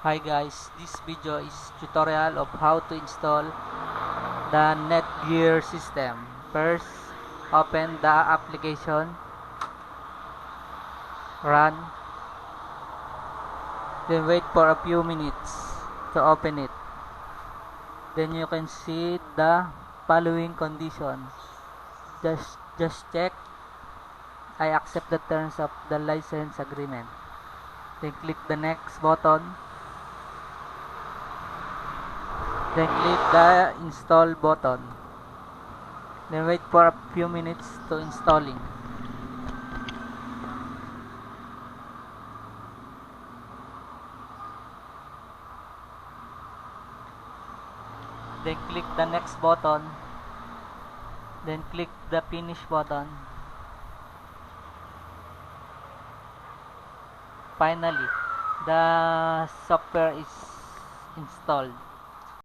Hi guys, this video is tutorial of how to install the Netgear system. First, open the application, run, then wait for a few minutes to open it. Then you can see the following conditions. Just check I accept the terms of the license agreement. Then click the next button. Then click the install button. Then wait for a few minutes to installing. Then click the next button. Then click the finish button. Finally, the software is installed.